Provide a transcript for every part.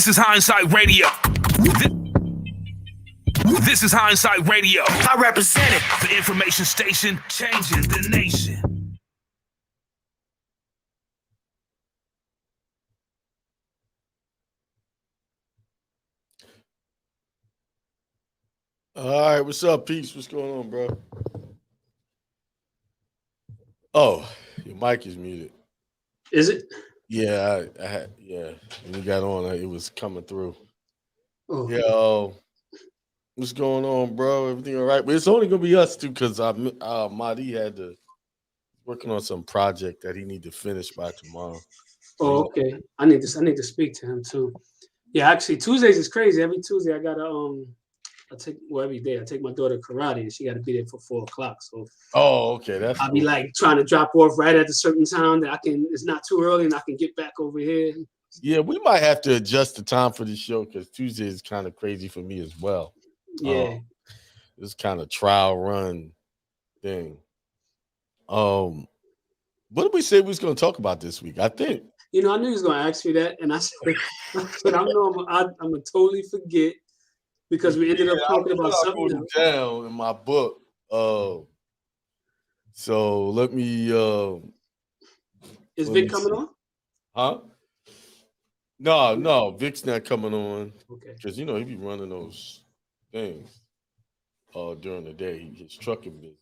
This is Hindsight Radio. This is Hindsight Radio. I represent it. The information station changing the nation. All right, what's up, Peace? What's going on, bro? Oh, your mic is muted. Is it? Yeah, I had. Yeah, when you got on, it was coming through. Oh, Yo, what's going on, bro? Everything all right? But it's only gonna be us two because Mahdi had to working on some project that he need to finish by tomorrow. oh, okay. I need to speak to him too. Yeah, actually, Tuesdays is crazy. Every Tuesday, I gotta every day I take my daughter karate, and she got to be there for 4:00. So, oh, okay, that's. I'll cool. be like trying to drop off right at a certain time that it's not too early, and I can get back over here. Yeah, we might have to adjust the time for the show because Tuesday is kind of crazy for me as well. Yeah. This kind of trial run thing. What did we say we was going to talk about this week? I think. I knew he was going to ask me that, and I said I'm gonna totally forget because we ended up talking about something else. Down in my book. So let me. Is Vic coming on? Huh? No, Vic's not coming on. Okay. Because he be running those things during the day. His trucking business.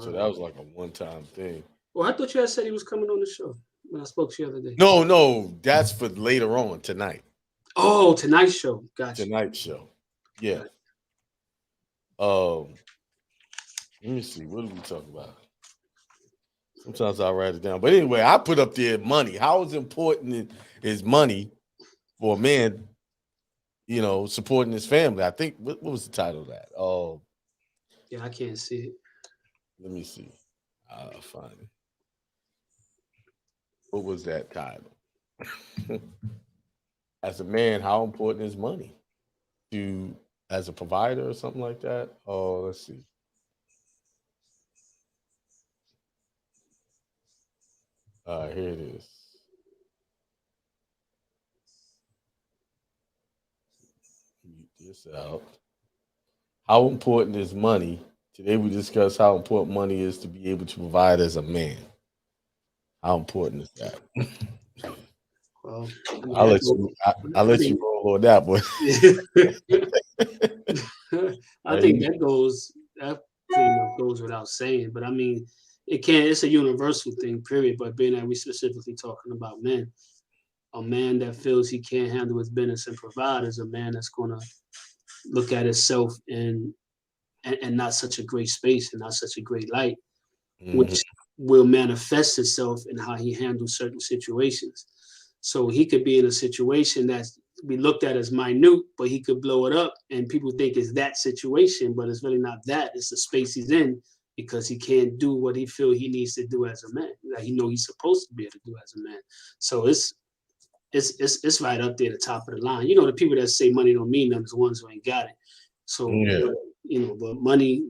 So that was like a one-time thing. Well, I thought you had said he was coming on the show when I spoke to you the other day. No, that's for later on tonight. Oh, tonight's show. Gotcha. Tonight's show. Yeah. Let me see. What did we talk about? Sometimes I write it down. But anyway, I put up there money. How is important is money for a man, supporting his family? I think, what was the title of that? Oh, Yeah, I can't see it. let me see. I'll find it. What was that title? As a man, how important is money to as a provider or something like that? Oh, let's see. Here it is. Mute this out. How important is money? Today we discuss how important money is to be able to provide as a man. How important is that? Well, I'll let you. I'll let you roll on that one. I think that pretty much goes without saying. But I mean, it's a universal thing, period. But being that we specifically talking about men, a man that feels he can't handle his business and provide is a man that's gonna look at himself and not such a great space and not such a great light, which will manifest itself in how he handles certain situations. So he could be in a situation that's be looked at as minute, but he could blow it up and people think it's that situation, but it's really not that. It's the space he's in because he can't do what he feel he needs to do as a man, that he know he's supposed to be able to do as a man. So it's right up there, the top of the line. The people that say money don't mean nothing is the ones who ain't got it. So but money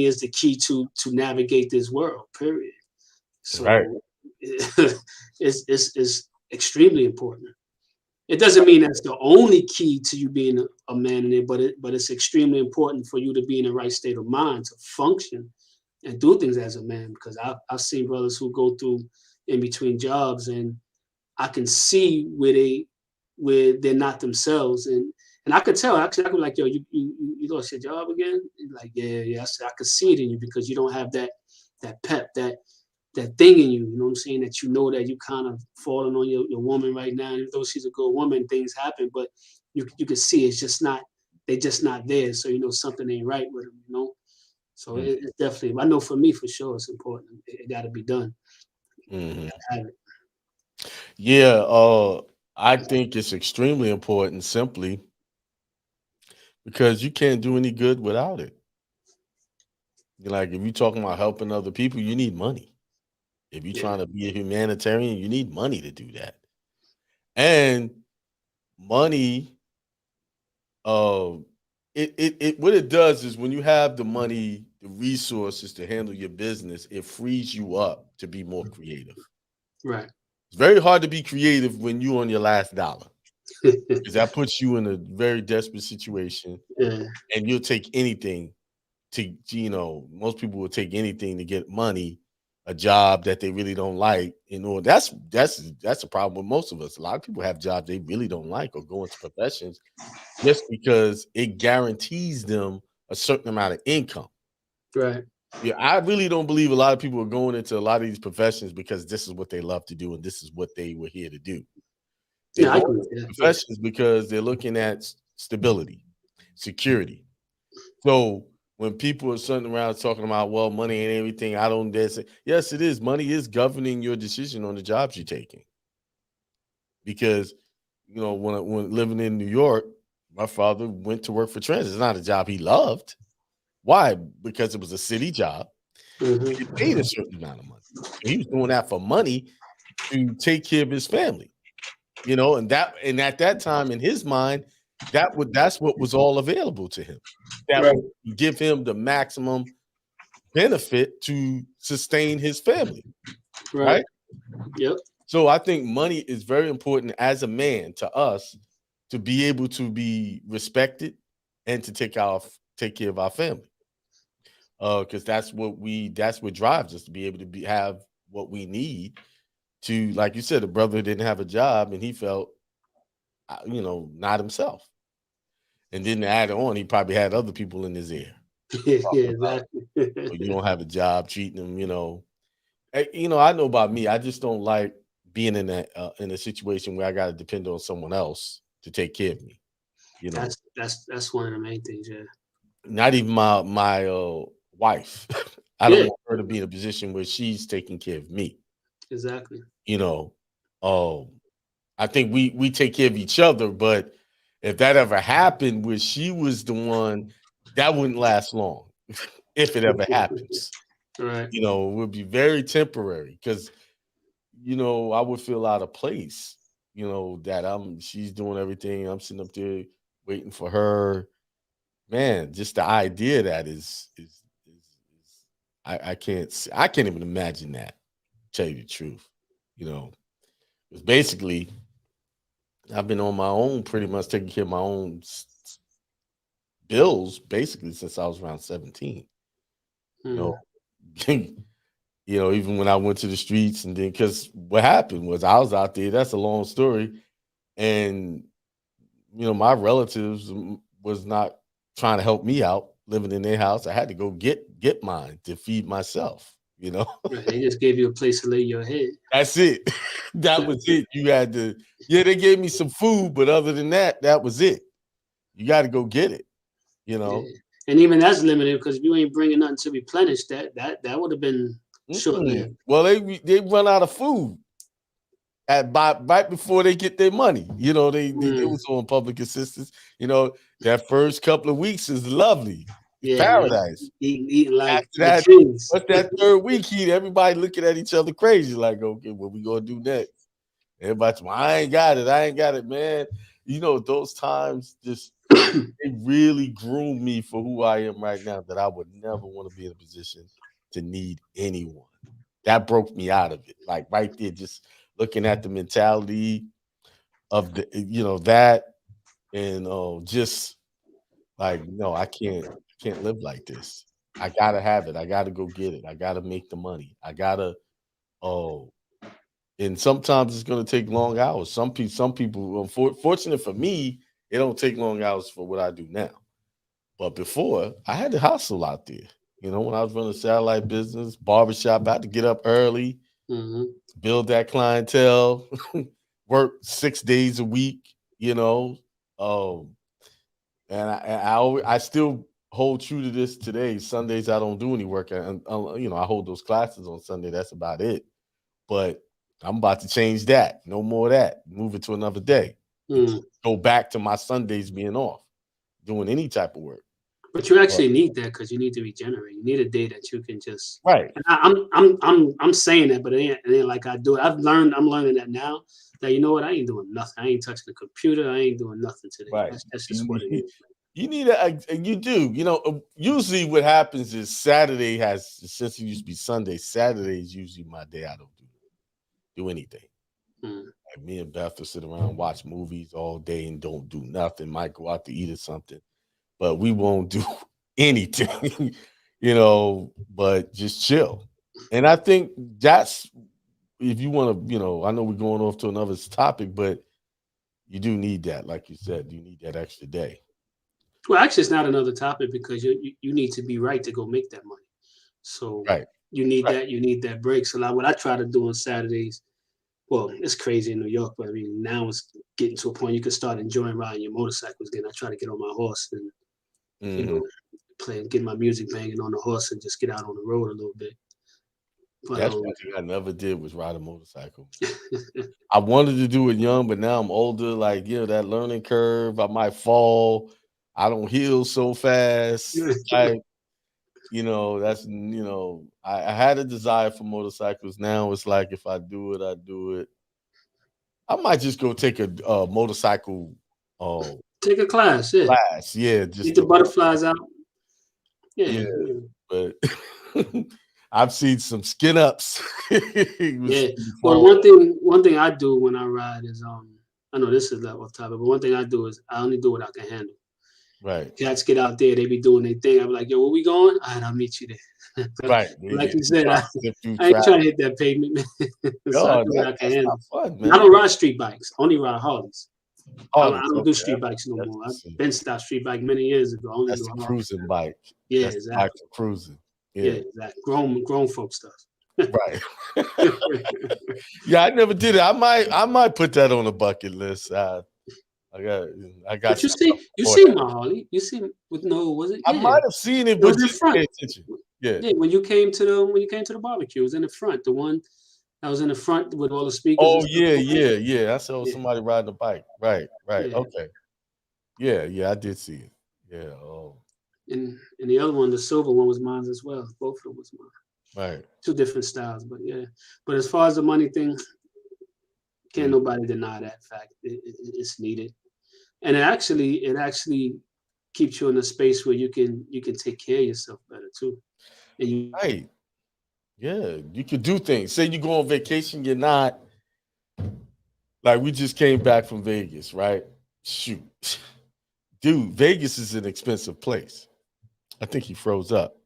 is the key to navigate this world, period. So right. it's extremely important. It doesn't mean that's the only key to you being a man in it, but it's extremely important for you to be in the right state of mind to function and do things as a man. Because I've seen brothers who go through in between jobs, and I can see where they're not themselves, and I could tell. Actually, I could be like, yo, you lost your job again? And like, yeah. I said, I could see it in you because you don't have that pep, that thing in you, you know what I'm saying, that that you kind of falling on your woman right now. Even though she's a good woman, things happen, but you can see it's just not, they're just not there. So something ain't right with them, So it's definitely, I know for me, for sure, it's important. It got to be done. Yeah, I think it's extremely important simply because you can't do any good without it. Like if you're talking about helping other people, you need money. If you're trying to be a humanitarian, you need money to do that. And money, what it does is when you have the money, the resources to handle your business, it frees you up to be more creative. Right. It's very hard to be creative when you're on your last dollar. Because that puts you in a very desperate situation. Yeah. And you'll take anything to, most people will take anything to get money, a job that they really don't like. That's a problem with most of us. A lot of people have jobs they really don't like or go into professions just because it guarantees them a certain amount of income. Right. Yeah, I really don't believe a lot of people are going into a lot of these professions because this is what they love to do and this is what they were here to do. They're going into professions because they're looking at stability, security. So when people are sitting around talking about, well, money ain't everything, I don't dare say, yes, it is. Money is governing your decision on the jobs you're taking. Because, when living in New York, my father went to work for transit. It's not a job he loved. Why? Because it was a city job. He paid a certain amount of money. He was doing that for money to take care of his family. And at that time in his mind, that's what was all available to him. That would give him the maximum benefit to sustain his family. Right? Yep. So I think money is very important as a man to us to be able to be respected and to take care of our family. Because that's what drives us to be able to have what we need to, like you said, the brother didn't have a job and he felt, not himself. And then to add on, he probably had other people in his ear. Yeah, exactly. You don't have a job, treating them, I know about me. I just don't like being in a situation where I got to depend on someone else to take care of me. That's one of the main things. Yeah. Not even my wife. I don't want her to be in a position where she's taking care of me. Exactly. You know, I think we take care of each other, but if that ever happened where she was the one, that wouldn't last long. If it ever happens, right? You know, it would be very temporary because, you know, I would feel out of place. You know that she's doing everything. I'm sitting up there waiting for her. Man, just the idea that is I can't even imagine that. To tell you the truth, you know, it's basically I've been on my own, pretty much taking care of my own bills, basically since I was around 17. You know, you know, even when I went to the streets, and then because what happened was I was out there. That's a long story, and you know, my relatives was not trying to help me out living in their house. I had to go get mine to feed myself. You know, they just gave you a place to lay your head. That's it. That was it. You had to. Yeah, they gave me some food, but other than that, that was it. You got to go get it. You know, and even that's limited because if you ain't bringing nothing to replenish that would have been short-lived. Well, they run out of food right before they get their money. You know, they was on public assistance. You know, that first couple of weeks is lovely. Paradise. Eating like that, what's that third week? Everybody looking at each other crazy, like, okay, what we gonna do next? Everybody's, well, I ain't got it, man. You know, those times just it really groomed me for who I am right now, that I would never want to be in a position to need anyone. That broke me out of it. Like right there, just looking at the mentality of the, you know, that, and just like, no, I can't live like this. I gotta have it. I gotta go get it. I gotta make the money. I gotta, and sometimes it's gonna take long hours. Some people, fortunate for me, it don't take long hours for what I do now. But before, I had to hustle out there. You know, when I was running a satellite business, barbershop, I had to get up early, build that clientele, work 6 days a week, you know. And I still hold true to this today. Sundays I don't do any work, and you know, I hold those classes on Sunday. That's about it. But I'm about to change that. No more of that. Move it to another day. Go back to my Sundays being off, doing any type of work. But you actually need that because you need to regenerate. You need a day that you can just right. And I'm saying that, but it ain't like I do it. I'm learning that now. That, you know what, I ain't doing nothing. I ain't touching the computer. I ain't doing nothing today. Right. That's just what it is. You need you do. You know, usually what happens is Saturday since it used to be Sunday, Saturday is usually my day. I don't do anything. Like me and Beth will sit around, watch movies all day and don't do nothing. Might go out to eat or something, but we won't do anything, you know, but just chill. And I think that's, if you want to, you know, I know we're going off to another topic, but you do need that. Like you said, you need that extra day. Well, actually, it's not another topic because you need to be right to go make that money. So you need that. You need that break. So like what I try to do on Saturdays, well, it's crazy in New York, but I mean, now it's getting to a point you can start enjoying riding your motorcycles again. I try to get on my horse and, you know, get my music banging on the horse and just get out on the road a little bit. But, that's one thing I never did was ride a motorcycle. I wanted to do it young, but now I'm older. Like, you know, that learning curve, I might fall. I don't heal so fast. Like, you know, that's, you know, I had a desire for motorcycles. Now it's like, if I do it, I do it. I might just go take a motorcycle. Take a class, yeah. Just get the butterflies out. Yeah. But I've seen some skin ups. Well, one thing I do when I ride is I know this is off topic, but one thing I do is I only do what I can handle. Right. Cats get out there, they be doing their thing. I'm like, yo, where we going? All right, I'll meet you there. Right. Like you said, I ain't trying to hit that pavement, man. So I do what I can handle. Fun, man. I don't ride street bikes. I only ride Harleys. I don't do street bikes no more. I've been stopped street bike many years ago. Only that's a cruising bike. Yeah, that's exactly. Bike for cruising. Yeah, exactly. Grown folk stuff. Right. Yeah, I never did it. I might put that on the bucket list. I got. But you see my Harley. You see with no, was it? I might have seen it, but just pay attention. Yeah. Yeah, when you came to the barbecue, it was in the front. The one that was in the front with all the speakers and Oh stuff. yeah. I saw Yeah, somebody riding a bike. Right. yeah. Okay. Yeah, I did see it. Yeah. Oh, And the other one, the silver one, was mine as well. Both of them was mine. right. Two different styles, but yeah. But as far as the money thing, can't Mm. nobody deny that fact. It's needed, and it actually keeps you in a space where you can take care of yourself better too. And you, Right. Yeah. You could do things. Say you go on vacation, you're not like we just came back from Vegas, right? Shoot. Dude, Vegas is an expensive place. I think he froze up.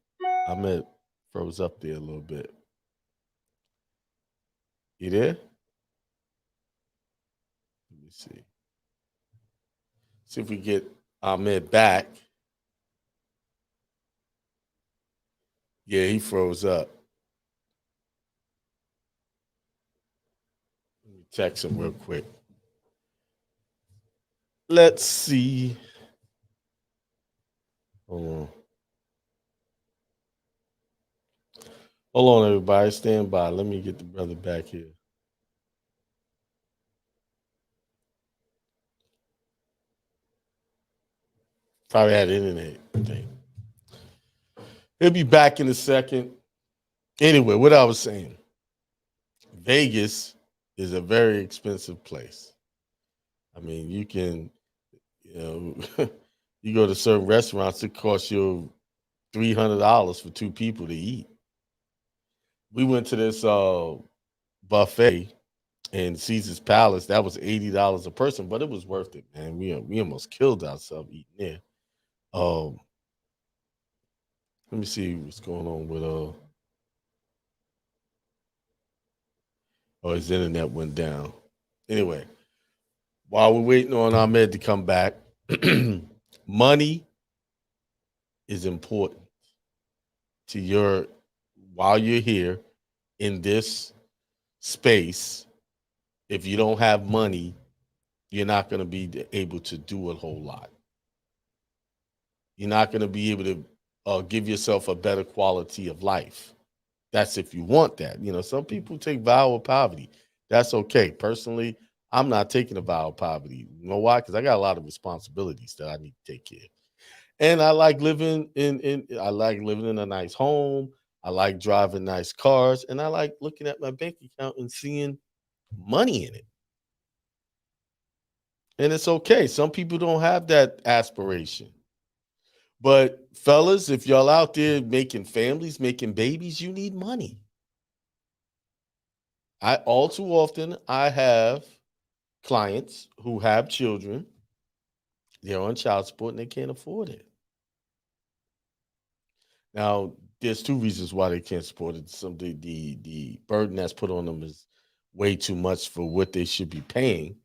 Ahmed froze up there a little bit. You there? Let me see. See if we get Ahmed back. Yeah, he froze up. Let me text him real quick. Let's see. Hold on. Hold on, everybody. Stand by. Let me get the brother back here. Probably had internet thing. He'll be back in a second. Anyway, what I was saying, Vegas is a very expensive place. I mean, you can, you go to certain restaurants, it costs you $300 for two people to eat. We went to this buffet in Caesar's Palace. That was $80 a person, but it was worth it, man. We almost killed ourselves eating there. Um, let me see what's going on with oh, his internet went down. Anyway, while we're waiting on Ahmed to come back, money is important to your while you're here in this space. If you don't have money, you're not going to be able to do a whole lot. You're not going to be able to give yourself a better quality of life. That's if you want that. Some people take vow of poverty. That's okay. Personally, I'm not taking a vow of poverty. You know why? Because I got a lot of responsibilities that I need to take care of. And I like living in a nice home. I like driving nice cars, and I like looking at my bank account and seeing money in it. And it's okay. Some people don't have that aspiration. But fellas, if y'all out there making families, making babies, you need money. All too often I have clients who have children. They're on child support and they can't afford it. Now, there's two reasons why they can't support it. The burden that's put on them is way too much for what they should be paying.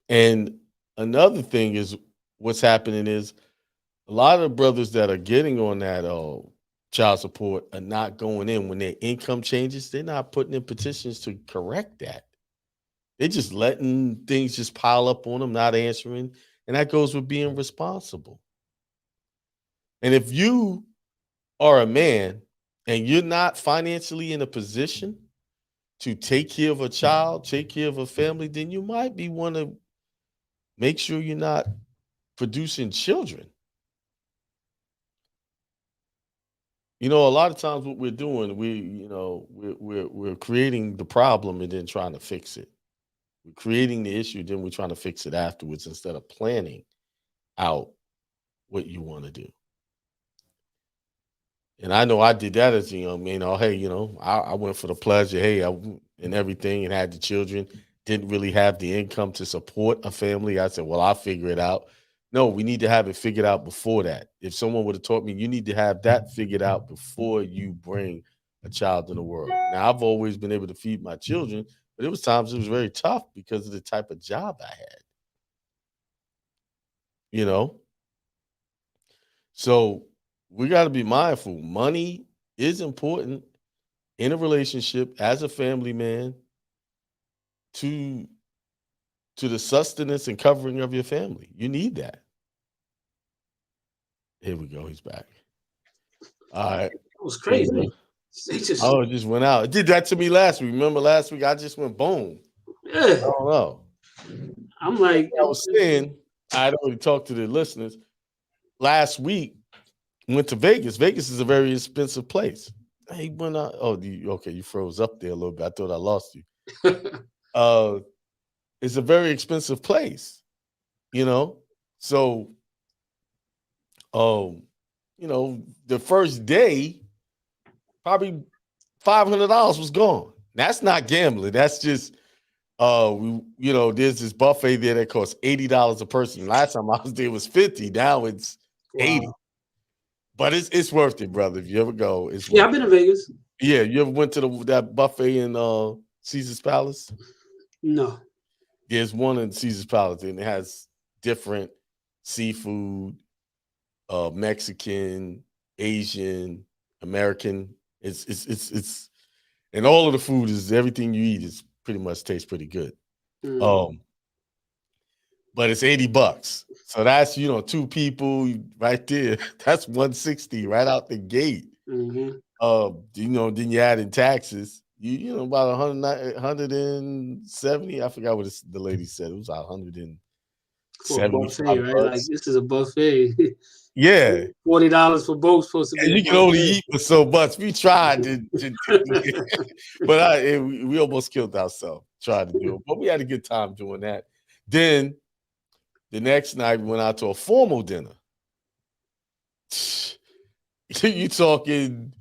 And another thing is what's happening is a lot of brothers that are getting on that child support are not going in when their income changes. They're not putting in petitions to correct that. They're just letting things just pile up on them, not answering. And that goes with being responsible. And if you are a man and you're not financially in a position to take care of a child, take care of a family, then you might be want to make sure you're not producing children. A lot of times what we're doing, we're creating the problem and then trying to fix it. We're creating the issue, then we're trying to fix it afterwards instead of planning out what you want to do. And I know I did that as a young man. Hey, I went for the pleasure, and everything, and had the children. Didn't really have the income to support a family. I said, well, I'll figure it out. No, we need to have it figured out before that. If someone would have taught me, you need to have that figured out before you bring a child in the world. Now, I've always been able to feed my children, but it was times it was very tough because of the type of job I had. So we got to be mindful. Money is important in a relationship as a family man to the sustenance and covering of your family. You need that. Here we go. He's back. All right. It was crazy. It just went out. It did that to me last week. Remember last week? I just went boom. Yeah. I don't know. I'm like, I was saying, I'd already talked to the listeners. Last week, went to Vegas. Vegas is a very expensive place. He went out. Oh, you froze up there a little bit. I thought I lost you. It's a very expensive place, you know. So, the first day, probably $500 was gone. That's not gambling. That's just there's this buffet there that costs $80 a person. Last time I was there was $50. Now it's $80. But it's worth it, brother. If you ever go, it's worth I've been to Vegas. Yeah, you ever went to that buffet in Caesar's Palace? No. There's one in Caesar's Palace, and it has different seafood, Mexican, Asian, American. It's and all of the food is everything you eat is pretty much tastes pretty good. But it's $80. So that's, two people right there. That's $160 right out the gate. Mm-hmm. Then you add in taxes, about 170. I forgot what the lady said. It was 170. Right? Like this is a buffet. Yeah. $40 for both supposed to be. And you can only eat for so much. We tried but we almost killed ourselves trying to do it. But we had a good time doing that. Then the next night we went out to a formal dinner. You talking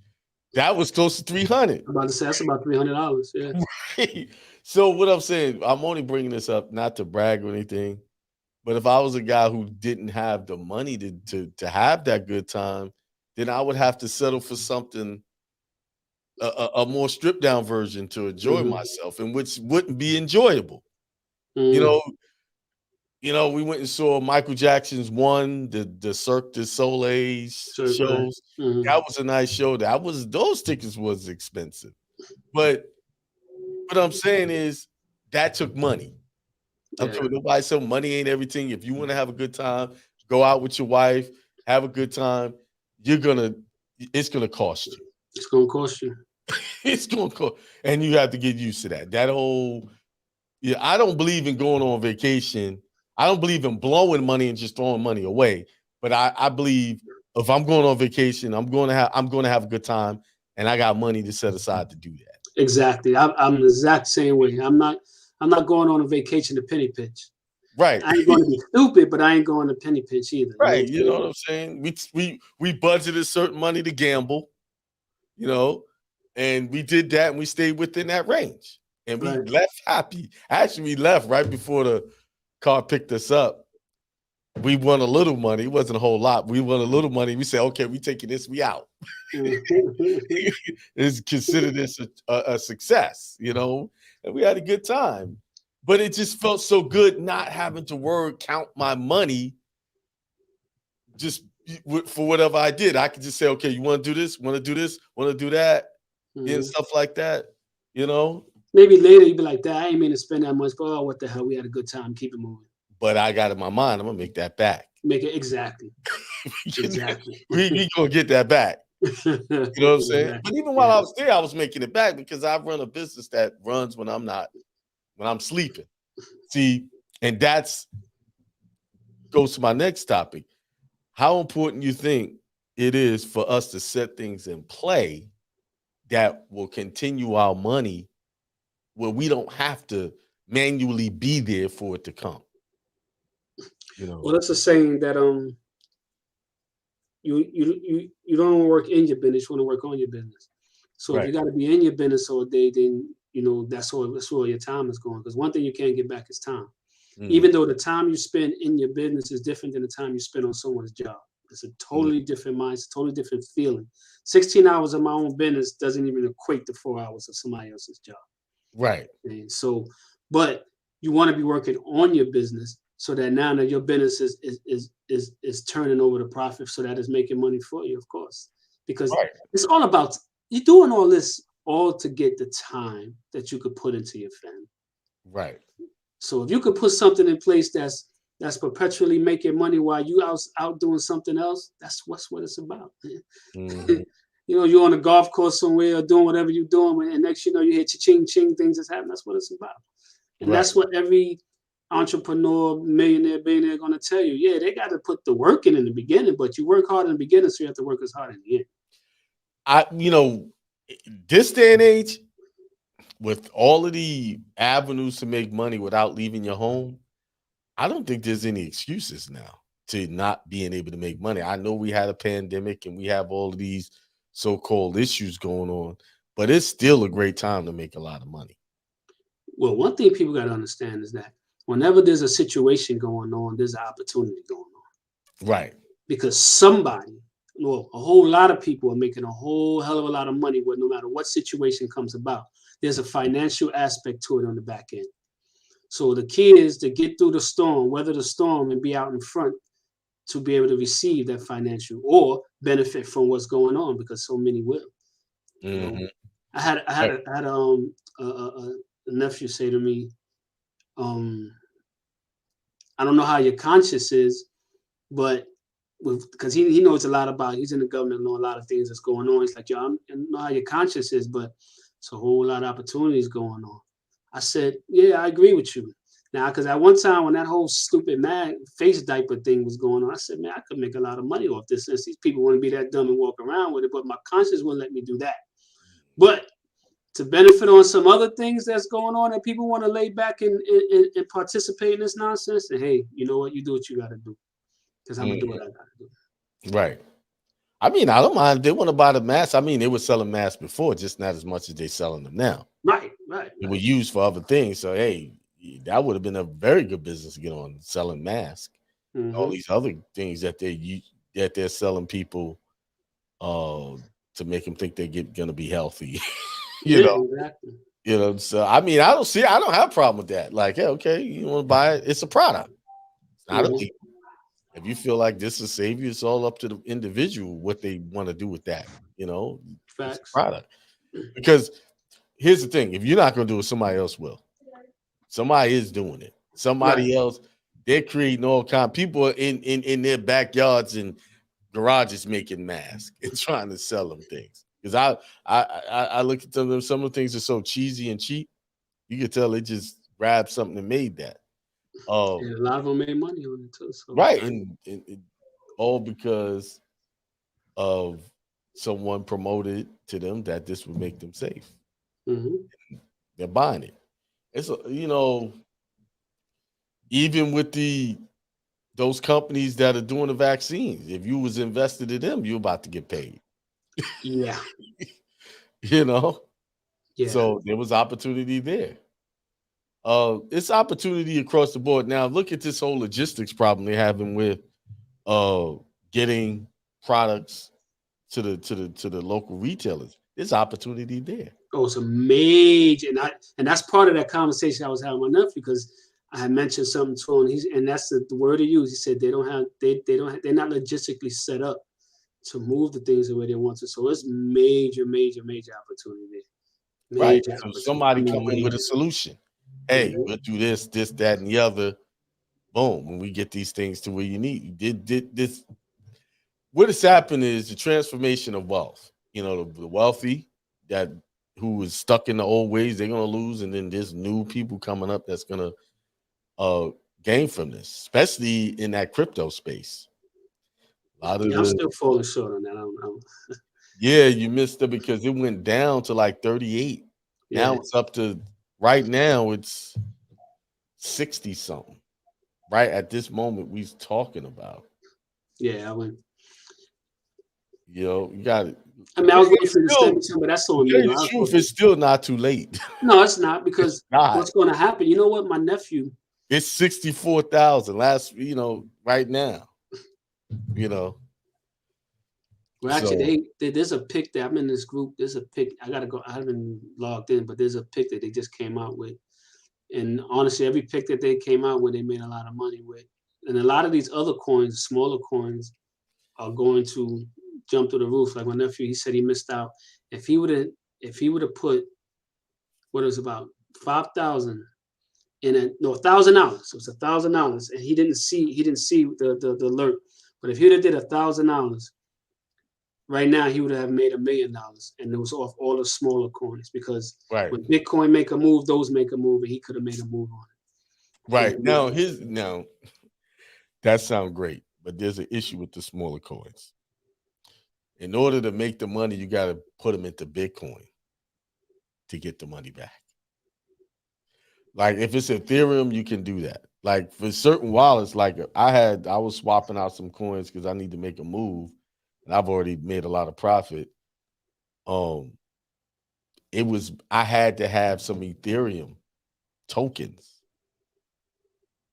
that was close to $300. I'm about to say that's about $300. Yeah. Right. So what I'm saying, I'm only bringing this up not to brag or anything, but if I was a guy who didn't have the money to have that good time, then I would have to settle for something, a more stripped down version to enjoy myself, and which wouldn't be enjoyable. We went and saw Michael Jackson's the Cirque du Soleil shows. Mm-hmm. That was a nice show. Those tickets was expensive. But what I'm saying is that took money. I'm sure nobody said money ain't everything. If you want to have a good time, go out with your wife, have a good time. It's gonna cost you. It's gonna cost you. It's gonna cost, and you have to get used to that. That whole, I don't believe in going on vacation. I don't believe in blowing money and just throwing money away. But I believe if I'm going on vacation, I'm going to have a good time, and I got money to set aside to do that. Exactly. I'm the exact same way. I'm not going on a vacation to penny pinch. Right. I ain't going to be stupid, but I ain't going to penny pinch either. Right. You know what I'm saying? We budgeted certain money to gamble, and we did that, and we stayed within that range, and we left happy. Actually, we left right before the car picked us up. We won a little money. It wasn't a whole lot. We won a little money. We said, okay, we taking this, we out. It's considered this a success, and we had a good time. But it just felt so good not having to count my money just for whatever I did. I could just say, okay, you want to do this, want to do this, want to do that, and stuff like that, Maybe later you'd be like, I ain't mean to spend that much, but what the hell, we had a good time, keep it moving. But I got in my mind, I'm going to make that back. Make it exactly. Exactly. We going to get that back. You know what I'm saying? Exactly. But even while I was there, I was making it back because I run a business that runs when I'm sleeping. See, and goes to my next topic. How important you think it is for us to set things in play that will continue our money where we don't have to manually be there for it to come. Well, that's a saying that you don't want to work in your business, you want to work on your business. So if you got to be in your business all day, then that's where your time is going. Because one thing you can't get back is time. Even though the time you spend in your business is different than the time you spend on someone's job. It's a totally different mindset, totally different feeling. 16 hours of my own business doesn't even equate to 4 hours of somebody else's job. Right. And so, but you want to be working on your business so that now that your business is turning over the profit, so that it's making money for you, of course. Because it's all about you're doing all this all to get the time that you could put into your family. Right. So if you could put something in place that's that's perpetually making money while you out doing something else, that's what it's about. Mhm. You know, you're on a golf course somewhere or doing whatever you're doing, and next you know you hit ching ching things that's happening. That's what it's about. And Right. that's what every entrepreneur, millionaire, billionaire going to tell you. Yeah, they got to put the work in the beginning, but you work hard in the beginning, so you have to work as hard in the end. You know, this day and age, with all of the avenues to make money without leaving your home, I don't think there's any excuses now to not being able to make money. I know we had a pandemic and we have all of these so-called issues going on, but it's still a great time to make a lot of money. Well, one thing people got to understand is that whenever there's a situation going on, there's an opportunity going on. Right. Because somebody, well, a whole lot of people are making a whole hell of a lot of money with no matter what situation comes about. There's a financial aspect to it on the back end. So the key is to get through the storm, weather the storm, and be out in front to be able to receive that financial or benefit from what's going on, because so many will. You know, Mhm. I had a nephew say to me, I don't know how your conscience is, but because he knows a lot about, he's in the government, know a lot of things that's going on. He's like, yo, I don't know how your conscience is, but it's a whole lot of opportunities going on. I said, yeah, I agree with you. Now, because at one time when that whole stupid face diaper thing was going on, I said, man, I could make a lot of money off this since these people want to be that dumb and walk around with it, but my conscience wouldn't let me do that. But to benefit on some other things that's going on that people want to lay back and participate in this nonsense, and hey, you know what? You do what you got to do, because I'm going to do what I got to do. Right. I mean, I don't mind. They want to buy the masks. I mean, they were selling masks before, just not as much as they're selling them now. Right. They were used for other things. So, hey, that would have been a very good business to get on, selling masks. Mm-hmm. All these other things that they're selling people to make them think they're going to be healthy. Exactly. So I mean, I don't have a problem with that. Like, yeah, okay, you want to buy it, it's a product. It's not illegal. If you feel like this is savior, it's all up to the individual what they want to do with that. Facts. It's a product. Because here's the thing: if you're not going to do it, somebody else will. Somebody is doing it. Somebody else. They're creating all kind. People in their backyards and garages making masks and trying to sell them things. Because I look at them, some of the things are so cheesy and cheap. You can tell they just grabbed something and made that. And a lot of them made money on it too. So. Right, and all because of someone promoted to them that this would make them safe. Mm-hmm. They're buying it. It's even with those companies that are doing the vaccines, if you was invested in them, you're about to get paid. Yeah. Yeah. So there was opportunity there. It's opportunity across the board. Now look at this whole logistics problem they're having with getting products to the local retailers. There's opportunity there. Oh, it's a major, and that's part of that conversation I was having with my nephew, because I had mentioned something to him, and that's the word he used. He said they're not logistically set up to move the things the way they want to. So it's major opportunity there. Right. So somebody come in with a solution. Hey, Mm-hmm. we'll do this, that, and the other. Boom. When we get these things to where you need, did this. What has happened is the transformation of wealth. The wealthy who was stuck in the old ways, they're gonna lose, and then there's new people coming up that's gonna gain from this, especially in that crypto space. I'm still falling short on that. I don't know. Yeah, you missed it because it went down to like 38. Yeah. Now it's up to right now it's 60 something. Right at this moment we're talking about. Yeah, I went. You got it. I mean, I was waiting for you to send me some, but that's on me. The truth is still not too late. No, it's not, because what's going to happen? You know what? My nephew. It's 64,000 right now. Well, actually, there's a pic that I'm in this group. There's a pic. I gotta go. I haven't logged in, but there's a pic that they just came out with. And honestly, every pic that they came out with, they made a lot of money with. And a lot of these other coins, smaller coins, are going to jump through the roof. Like my nephew, he said he missed out. If he would have put what it was about 5,000 $1,000. It was $1,000, and he didn't see the alert. But if he'd have did $1,000, right now he would have made $1 million, and it was off all the smaller coins, because when Bitcoin make a move, those make a move, and he could have made a move on it. Right. Now that sounds great, but there's an issue with the smaller coins. In order to make the money, you got to put them into Bitcoin to get the money back. Like if it's Ethereum, you can do that. Like for certain wallets, like I was swapping out some coins because I need to make a move, and I've already made a lot of profit. I had to have some Ethereum tokens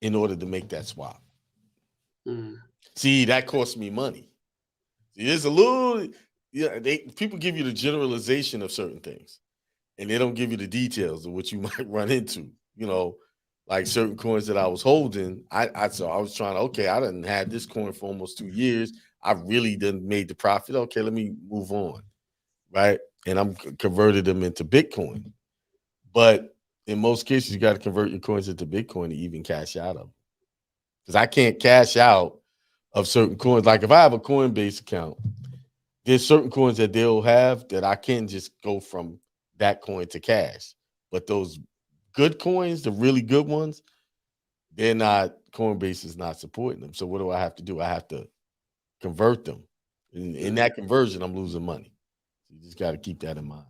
in order to make that swap. See, that cost me money. There's a little, people give you the generalization of certain things, and they don't give you the details of what you might run into. Like certain coins that I was holding, I was trying to, I didn't have this coin for almost 2 years. I really didn't made the profit. Okay, let me move on, right? And I'm converted them into Bitcoin. But in most cases, you got to convert your coins into Bitcoin to even cash out of them. Because I can't cash out of certain coins. Like if I have a Coinbase account, there's certain coins that they'll have that I can just go from that coin to cash. But those good coins, the really good ones, Coinbase is not supporting them. So what do I have to do? I have to convert them. In that conversion, I'm losing money. You just got to keep that in mind.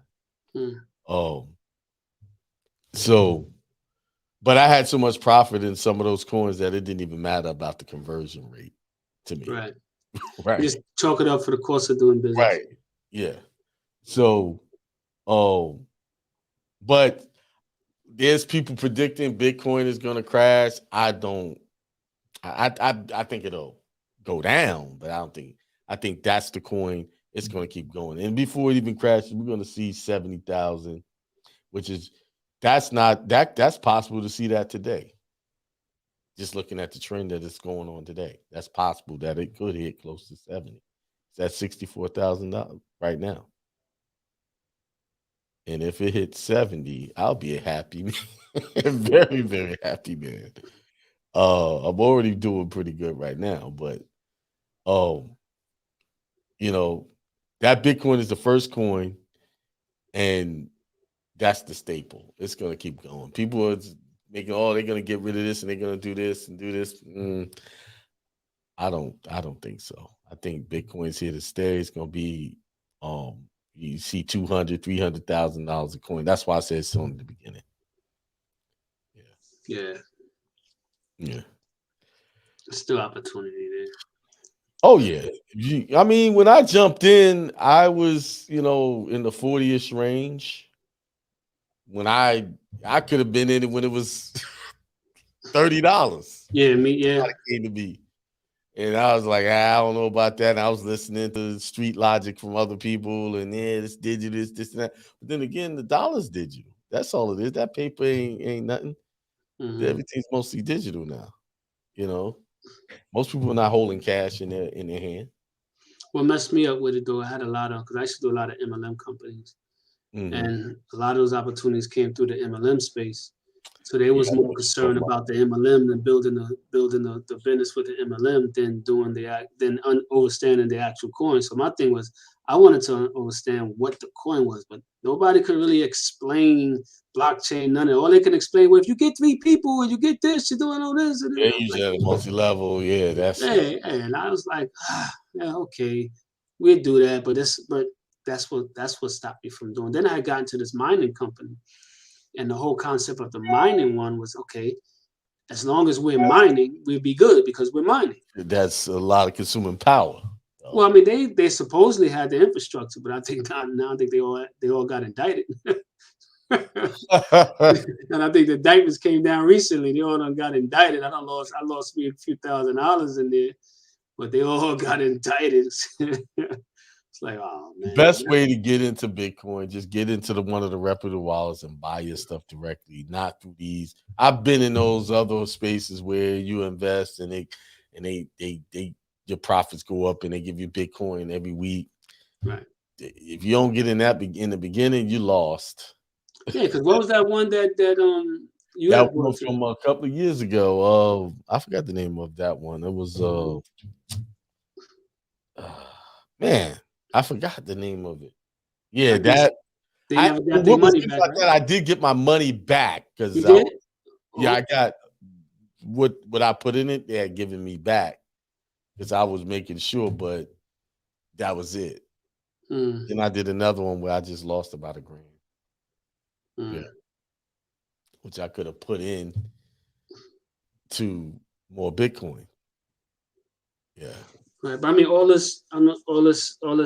But I had so much profit in some of those coins that it didn't even matter about the conversion rate to me. Right. Right. You just chalk it up for the cost of doing business. Right. Yeah. So, but there's people predicting Bitcoin is going to crash. I think it'll go down, but I think that's the coin. It's going to keep going. And before it even crashes, we're going to see 70,000, which is, that's possible to see that today. Just looking at the trend that is going on today, that's possible that it could hit close to 70. It's at $64,000 right now. And if it hits 70, I'll be a happy man. Very, very happy man. I'm already doing pretty good right now, but that Bitcoin is the first coin, and that's the staple. It's gonna keep going. People are making, they're gonna get rid of this and they're gonna do this and do this. I don't think so. I think Bitcoin's here to stay. It's gonna be you see $200,000, $300,000 a coin. That's why I said so in the beginning. Yeah. There's still opportunity there. Oh yeah. I mean, when I jumped in, I was, in the 40-ish range. When I could have been in it when it was $30. Yeah. It came to me. And I was like, I don't know about that. And I was listening to street logic from other people, and this digital, this and that. But then again, the dollar's digital. That's all it is. That paper ain't nothing. Mm-hmm. Everything's mostly digital now. Most people are not holding cash in their hand. What messed me up with it though, I had because I used to do a lot of MLM companies, and a lot of those opportunities came through the MLM space. So they was more concerned about the MLM than building the business with the MLM than understanding the actual coin. So my thing was, I wanted to understand what the coin was, but nobody could really explain blockchain. None of it. All they can explain was, if you get 3 people and you get this, you're doing all this. And you multi-level. Yeah, that's. And I was like, yeah, okay, we'll do that, but that's what stopped me from doing. Then I got into this mining company. And the whole concept of the mining one was, okay, as long as we're mining, we'll be good because we're mining. That's a lot of consuming power. Well, I mean, they supposedly had the infrastructure, but I think now I think they all got indicted. And I think the indictments came down recently. They all got indicted. I lost me a few $1,000s in there, but they all got indicted. It's like, oh man. Best way to get into Bitcoin, just get into one of the reputable wallets and buy your stuff directly, not through these. I've been in those other spaces where you invest and they your profits go up and they give you Bitcoin every week. Right. If you don't get in that in the beginning, you lost. Yeah, because what was that one that That one from a couple of years ago. I forgot the name of that one. It was man, I forgot the name of it. Yeah, that they never got their money back. Right? That I did get my money back because I got what I put in it. They had given me back because I was making sure, but that was it. Then I did another one where I just lost about $1,000. Yeah, which I could have put in to more Bitcoin. Yeah, right. But I mean, all this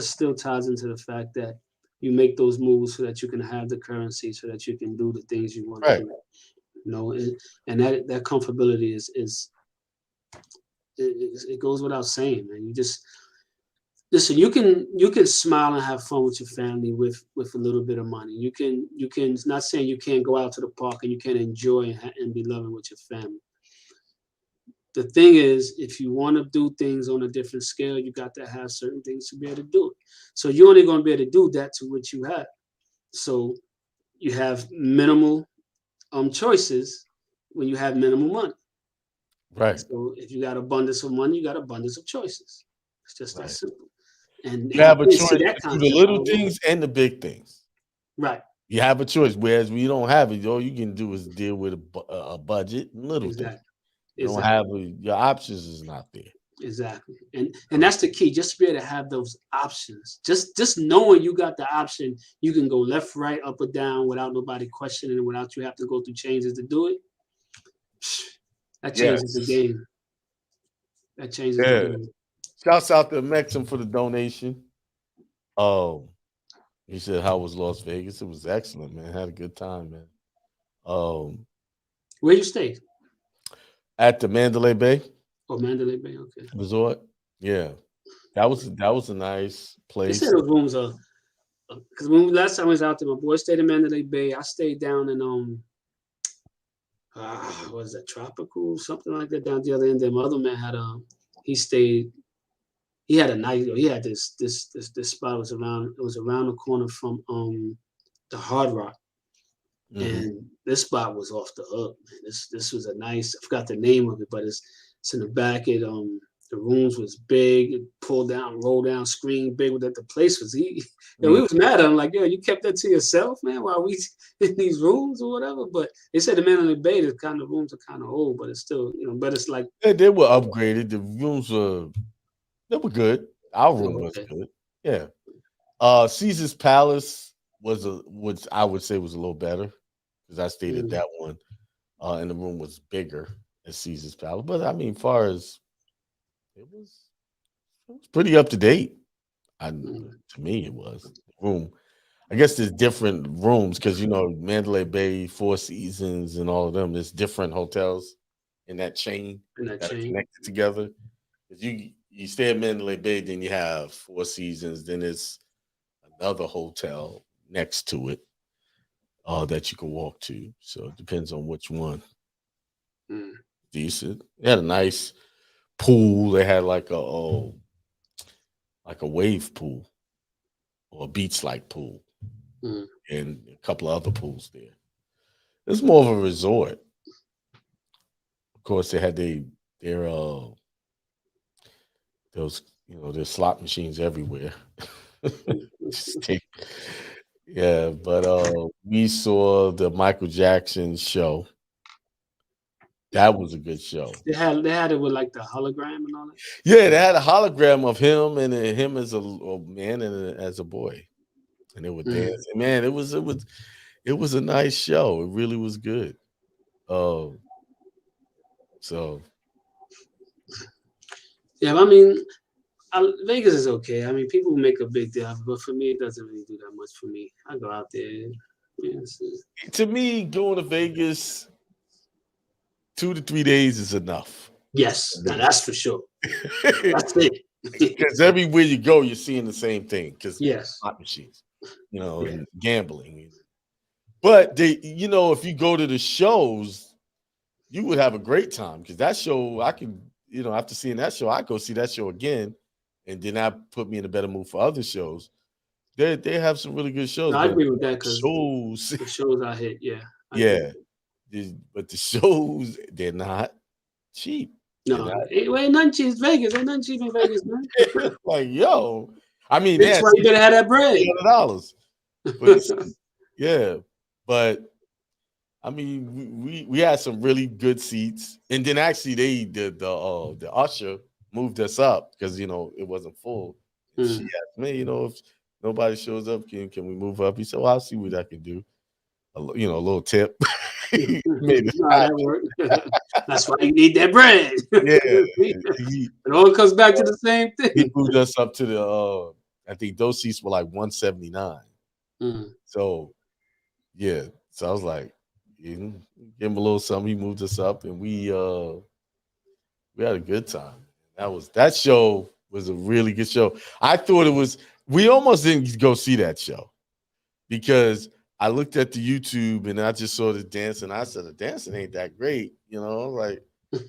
still ties into the fact that you make those moves so that you can have the currency, so that you can do the things you want to do. You know, and that comfortability is it goes without saying, man. You just listen. You can smile and have fun with your family with a little bit of money. You can. It's not saying you can't go out to the park and you can't enjoy and be loving with your family. The thing is, if you want to do things on a different scale, you got to have certain things to be able to do it. So you're only going to be able to do that to what you have. So you have minimal choices when you have minimal money. Right. So if you got abundance of money, you got abundance of choices. It's just that simple. And you have a choice between the little things and the big things. Right. You have a choice. Whereas we don't have it, all you can do is deal with a budget and little things. You don't have your options is not there. Exactly. And that's the key, just to be able to have those options. Just knowing you got the option, you can go left, right, up or down without nobody questioning it, without you have to go through changes to do it. That changes the game. That changes the game. Shouts out to Maxim for the donation. He said, how was Las Vegas? It was excellent, man. Had a good time, man. Where you stay? At the Mandalay Bay. Oh, Mandalay Bay, okay. Resort. Yeah. That was a nice place. They said the rooms are because when last time I was out there, my boy stayed in Mandalay Bay. I stayed down in what is that, Tropical, something like that, down the other end. Then my other man had he had a nice, he had this spot. It was around the corner from the Hard Rock. And this spot was off the hook, man. This was a nice, I forgot the name of it, but it's in the back. It the rooms was big, it pulled down, roll down, screen big. That the place was we was mad at him, like, yo, you kept that to yourself, man, while we in these rooms or whatever. But they said the Mandalay Bay, the kind of rooms are kind of old, but it's still, but it's like they were upgraded. The rooms were good. Our room was good. Yeah. Caesar's Palace was I would say was a little better. Because I stayed at that one, and the room was bigger at Caesar's Palace. But I mean, far as it was pretty up to date. To me, it was the room. I guess there's different rooms because Mandalay Bay, Four Seasons, and all of them. There's different hotels in that chain that are connected together. Because you stay at Mandalay Bay, then you have Four Seasons, then it's another hotel next to it. That you can walk to. So it depends on which one. Decent. They had a nice pool. They had like a wave pool or a beach-like pool. And a couple of other pools there. It's more of a resort. Of course, they had their there's slot machines everywhere. Yeah, but we saw the Michael Jackson show. That was a good show. They had it with like the hologram and all that. Yeah, they had a hologram of him and him as a man and as a boy, and they were dancing. Man, it was a nice show. It really was good. So yeah, I mean, Vegas is okay. I mean, people make a big deal, but for me, it doesn't really do that much for me. I go out there. To me, going to Vegas 2 to 3 days is enough. Yes, that's for sure. That's it. Because everywhere you go, you're seeing the same thing. Because slot machines, and gambling. But if you go to the shows, you would have a great time. Because that show, I can, after seeing that show, I go see that show again. And then that put me in a better mood for other shows. They have some really good shows. No, I agree with that because the shows I hit, but the shows, they're not cheap. No, ain't nothing cheap. It's Vegas. Ain't nothing cheap in Vegas, man. Like, yo, I mean, that's why you better have that bread. $300. But yeah, but I mean, we had some really good seats, and then actually the usher moved us up because it wasn't full. She asked me, if nobody shows up, can we move up? He said, "Well, I'll see what I can do." A little tip. Made it That's why you need that bread. Yeah, it all comes back to the same thing. He moved us up to the. I think those seats were like 179. So, yeah. So I was like, give him a little something. He moved us up, and we had a good time. That show was a really good show. I thought it was. We almost didn't go see that show because I looked at the YouTube and I just saw the dance, and I said the dancing ain't that great, like.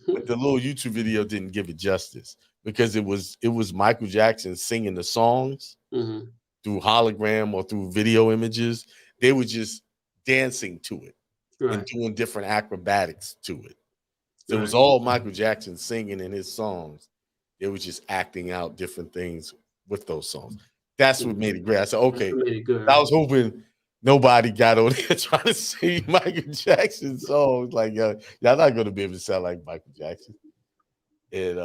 But the little YouTube video didn't give it justice because it was Michael Jackson singing the songs through hologram or through video images. They were just dancing to it and doing different acrobatics to it. So it was all Michael Jackson singing in his songs. They were just acting out different things with those songs. That's what made it great. I said, okay, I was hoping nobody got on there trying to sing Michael Jackson songs. Like, y'all not going to be able to sound like Michael Jackson. And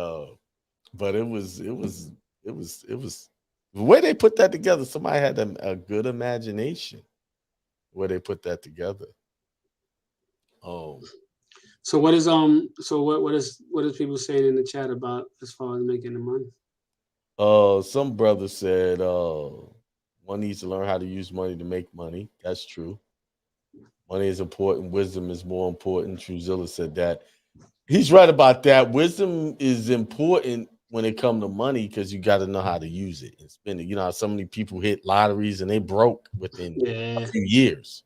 but it was the way they put that together. Somebody had a good imagination where they put that together. Oh, so what is what is people saying in the chat about as far as making the money? Some brother said one needs to learn how to use money to make money. That's true. Money is important. Wisdom is more important. Truzilla said that. He's right about that. Wisdom is important when it comes to money because you got to know how to use it and spend it. You know how so many people hit lotteries and they broke within a few years.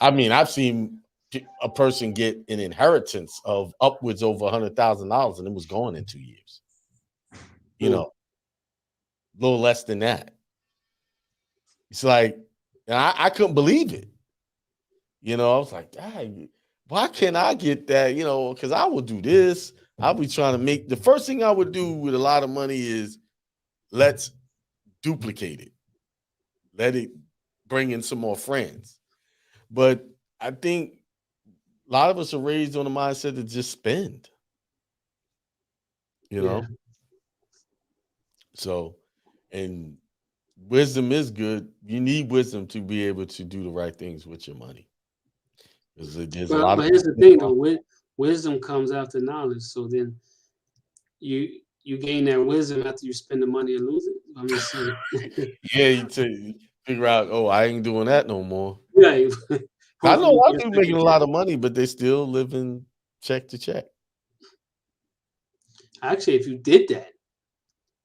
I mean, I've seen a person get an inheritance of upwards over $100,000 and it was gone in 2 years. A little less than that. It's like, and I couldn't believe it. I was like, why can't I get that? Because I will do this. I'll be trying to make the first thing I would do with a lot of money is let's duplicate it. Let it bring in some more friends. But I think a lot of us are raised on the mindset to just spend. So, and wisdom is good. You need wisdom to be able to do the right things with your money. But here's the thing, though. Wisdom comes after knowledge. So then you gain that wisdom after you spend the money and lose it. I'm just saying. You figure out, I ain't doing that no more. Right. I know a lot of people making a lot of money, but they still living check to check. Actually, if you did that,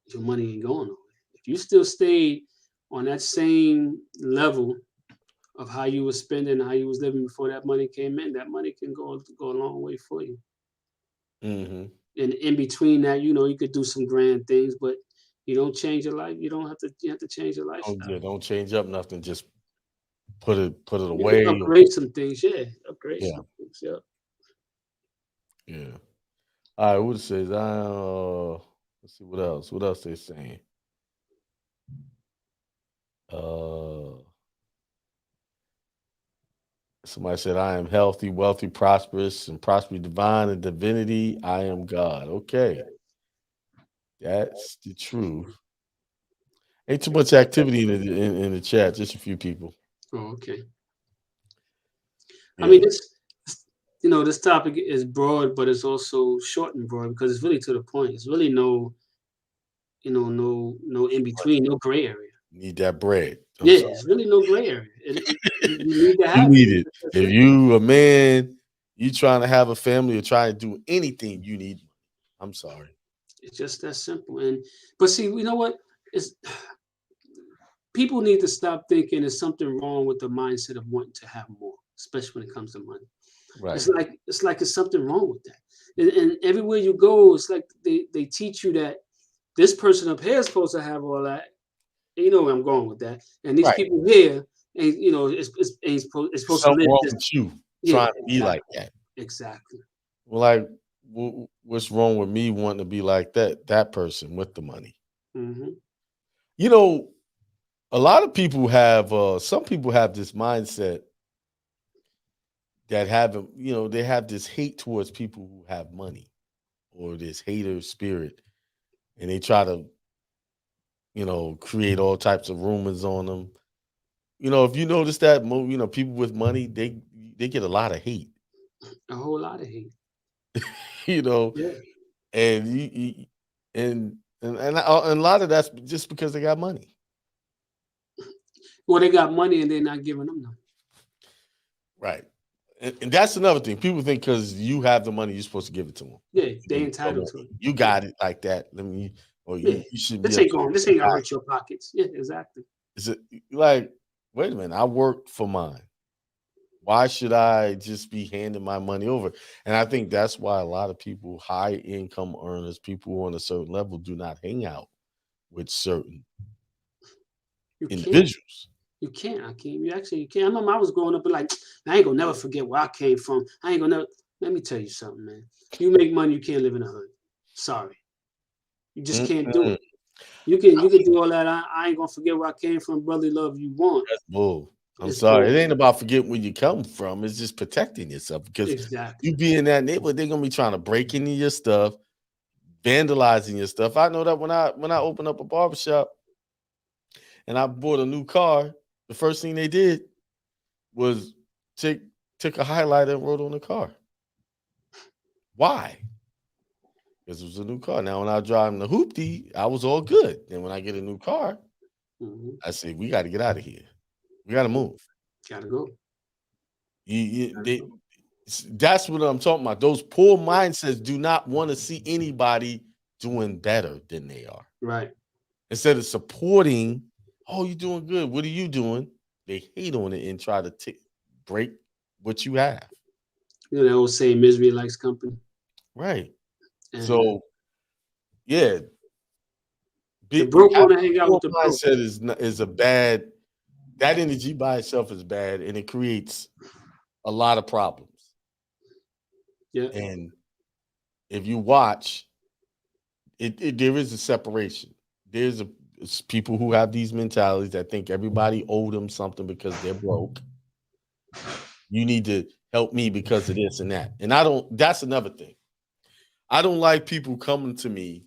your money ain't going nowhere. If you still stayed on that same level of how you were spending, how you was living before that money came in, that money can go a long way for you. And in between that, you could do some grand things, but you don't change your life. You have to change your lifestyle. Don't change up nothing. Just put it away. Upgrade some things. Upgrade some things. Yeah. All right. What it says? Let's see what else. What else they saying? Somebody said, I am healthy, wealthy, prosperous, and prosperity divine and divinity. I am God. Okay. That's the truth. Ain't too much activity in the chat, just a few people. Oh, okay. Yeah. I mean, this topic is broad, but it's also short and broad because it's really to the point. It's really no in between, no gray area. You need that bread. It's really no gray area. You need to have it. If you a man, you trying to have a family or trying to do anything, you need money. I'm sorry. It's just that simple. But see, you know what? People need to stop thinking there's something wrong with the mindset of wanting to have more, especially when it comes to money. Right. It's like there's something wrong with that. And everywhere you go, it's like they teach you that this person up here is supposed to have all that. And you know where I'm going with that. And these people here, ain't, it's supposed to live. With you. Yeah, trying to be like that. exactly. Well, like, what's wrong with me wanting to be like that person with the money? Mm-hmm. You know, a lot of people have some people have this mindset that haven't, they have this hate towards people who have money, or this hater spirit, and they try to, create all types of rumors on them. If you notice that, people with money, they get a lot of hate. A whole lot of hate. you know, Yeah. and and a lot of that's just because they got money. Well, they got money and they're not giving them none. Right. And that's another thing. People think because you have the money, you're supposed to give it to them. Yeah, they entitled to it. You got it like that. You should be. This ain't gonna hurt your pockets. Yeah, exactly. Is it like, wait a minute? I worked for mine. Why should I just be handing my money over? And I think that's why a lot of people, high income earners, people on a certain level, do not hang out with certain individuals. You can't, Akeem. You can't. I remember I was growing up and like, I ain't gonna never forget where I came from. I ain't gonna never. Let me tell you something, man. You make money, you can't live in a hood. Sorry, you just can't do it. You can do all that. I ain't gonna forget where I came from, brotherly love. You want? That's bull. I'm sorry. Bull. It ain't about forgetting where you come from. It's just protecting yourself, because you be in that neighborhood, they're gonna be trying to break into your stuff, vandalizing your stuff. I know that when I opened up a barbershop and I bought a new car, the first thing they did was took a highlighter and wrote on the car. Why? Because it was a new car. Now, when I was driving the hoopty, I was all good. And when I get a new car, I say, we got to get out of here. We got to move. Got to go. That's what I'm talking about. Those poor mindsets do not want to see anybody doing better than they are. Right. Instead of supporting, oh, you're doing good. What are you doing? They hate on it and try to break what you have. You know, they always say misery likes company. Right. And so, yeah. The broke want to hang out with the broke. Mindset is a bad, that energy by itself is bad, and it creates a lot of problems. Yeah. And if you watch, there is a separation. It's people who have these mentalities that think everybody owed them something because they're broke. You need to help me because of this and that. And that's another thing. I don't like people coming to me.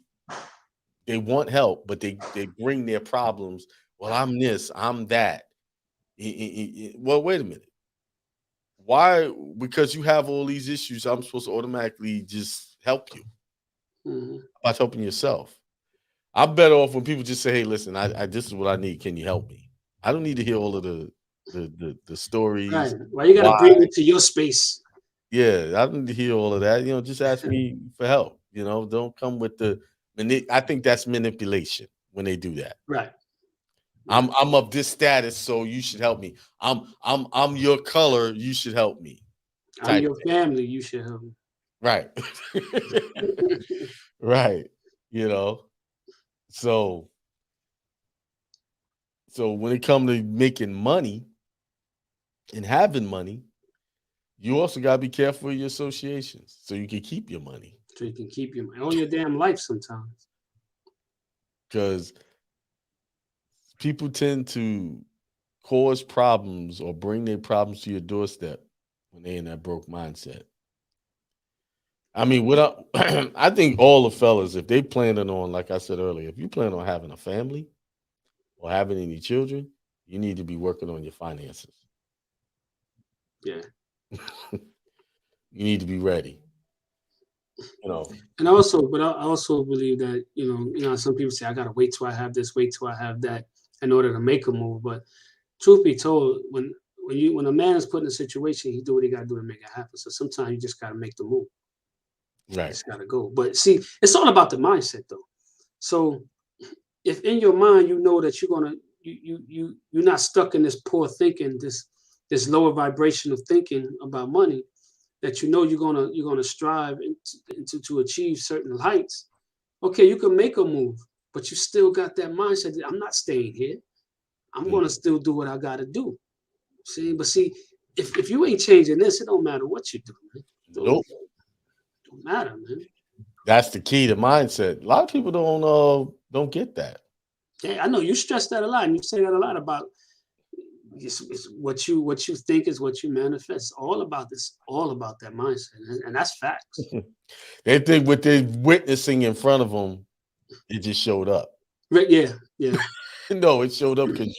They want help, but they bring their problems. Well, I'm this, I'm that. Well, wait a minute. Why? Because you have all these issues, I'm supposed to automatically just help you by helping yourself. I'm better off when people just say, "Hey, listen, I this is what I need. Can you help me?" I don't need to hear all of the stories. Right. Well, you got to bring it to your space. Yeah, I don't need to hear all of that. Just ask me for help. Don't come with I think that's manipulation when they do that. Right. I'm of this status, so you should help me. I'm your color, you should help me. I'm your family, you should help me. Right. Right. So when it comes to making money and having money, you also got to be careful of your associations so you can keep your money. So you can keep your money all your damn life sometimes. Because people tend to cause problems or bring their problems to your doorstep when they're in that broke mindset. I mean, I think all the fellas, if they planning on, like I said earlier, if you plan on having a family or having any children, you need to be working on your finances. Yeah. You need to be ready. And I also believe that, some people say, I got to wait till I have this, wait till I have that in order to make a move. But truth be told, when a man is put in a situation, he do what he got to do to make it happen. So sometimes you just got to make the move. Right. It's got to go. But see, it's all about the mindset, though. So if in your mind you know that you're not stuck in this poor thinking, this lower vibration of thinking about money, that you're gonna strive to achieve certain heights. Okay, you can make a move, but you still got that mindset that I'm not staying here. I'm gonna still do what I got to do. See, if you ain't changing this, it don't matter what you do, man. Nope. Don't matter, man. That's the key to mindset. A lot of people don't get that. Yeah, I know you stress that a lot, and you say that a lot about it's what you think is what you manifest. All about this, all about that mindset, and that's facts. They think what they're witnessing in front of them, it just showed up. Right? Yeah. No, it showed up because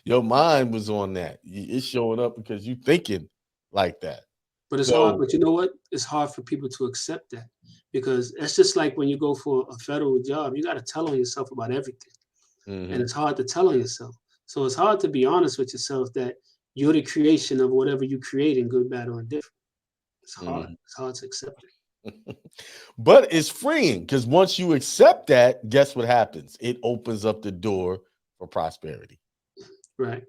your mind was on that. It's showing up because you thinking like that. But it's hard. But you know what? It's hard for people to accept that because it's just like when you go for a federal job, you got to tell on yourself about everything, and it's hard to tell on yourself. So it's hard to be honest with yourself that you're the creation of whatever you create in good, bad, or indifferent. It's hard. It's hard to accept it. But it's freeing because once you accept that, guess what happens? It opens up the door for prosperity. Right.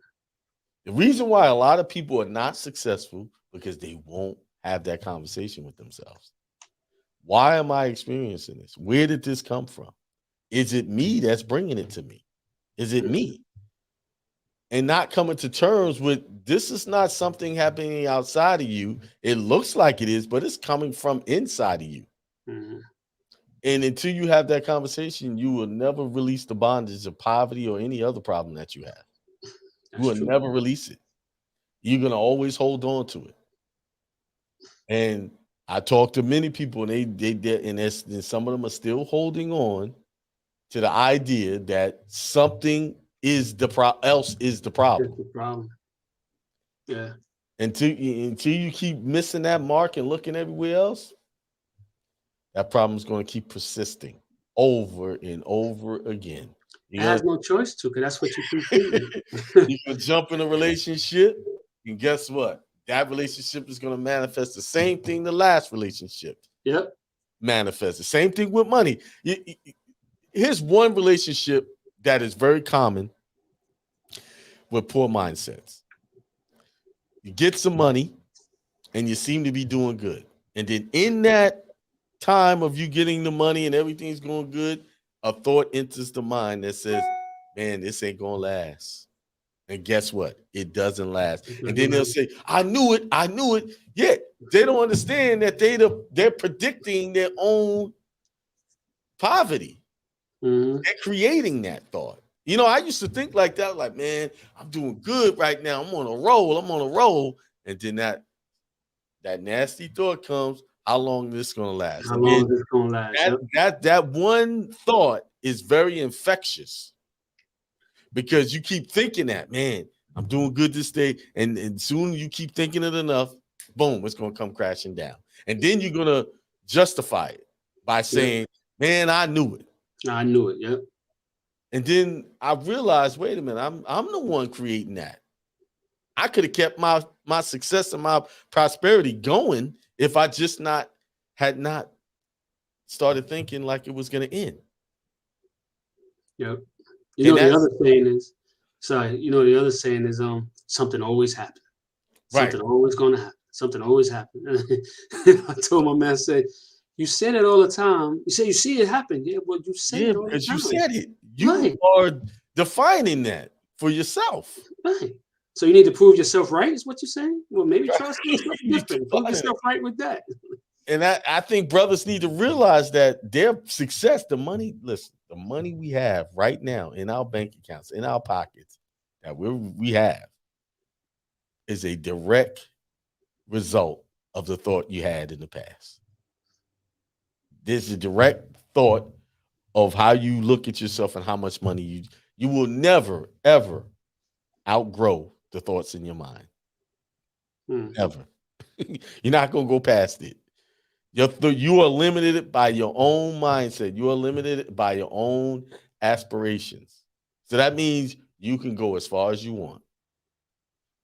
The reason why a lot of people are not successful because they won't have that conversation with themselves. Why am I experiencing this? Where did this come from? Is it me that's bringing it to me? Is it me? And not coming to terms with this is not something happening outside of you. It looks like it is, but it's coming from inside of you. And until you have that conversation, you will never release the bondage of poverty or any other problem that you have. You will never release it. You're going to always hold on to it. And I talked to many people, and they did, and some of them are still holding on to the idea that something is the problem. That's the problem. Yeah. Until you keep missing that mark and looking everywhere else, that problem is going to keep persisting over and over again. It has no choice to, because that's what you keep. You can jump in a relationship, and guess what? That relationship is going to manifest the same thing the last relationship. Yep. Manifest the same thing with money. Here's one relationship that is very common with poor mindsets. You get some money and you seem to be doing good. And then in that time of you getting the money and everything's going good, a thought enters the mind that says, man, this ain't going to last. And guess what? It doesn't last. And then they'll say, I knew it. Yet they don't understand that they're predicting their own poverty. They're creating that thought. You know, I used to think like that, like, man, I'm doing good right now. I'm on a roll. And then that nasty thought comes, how long is this going to last? How long is this going to last? That one thought is very infectious because you keep thinking that, man, I'm doing good this day. And soon you keep thinking it enough, boom, it's going to come crashing down. And then you're going to justify it by saying, man, I knew it. I knew it, yep. And then I realized, wait a minute, I'm the one creating that. I could have kept my success and my prosperity going if I just had not started thinking like it was going to end. Yep. You know, the other saying is, something always happens. Something always going to happen. Something always happens. I told my man, I said, you say it all the time. You say you see it happen. Yeah, well, you say it all the time. Because you said it. You are defining that for yourself. Right. So you need to prove yourself right, is what you're saying? Well, maybe try something different. Prove yourself right with that. And I think brothers need to realize that their success, the money we have right now in our bank accounts, in our pockets, that we have, is a direct result of the thought you had in the past. There's a direct thought of how you look at yourself and how much money you will never, ever outgrow the thoughts in your mind. Ever. You're not going to go past it. You are limited by your own mindset. You are limited by your own aspirations. So that means you can go as far as you want,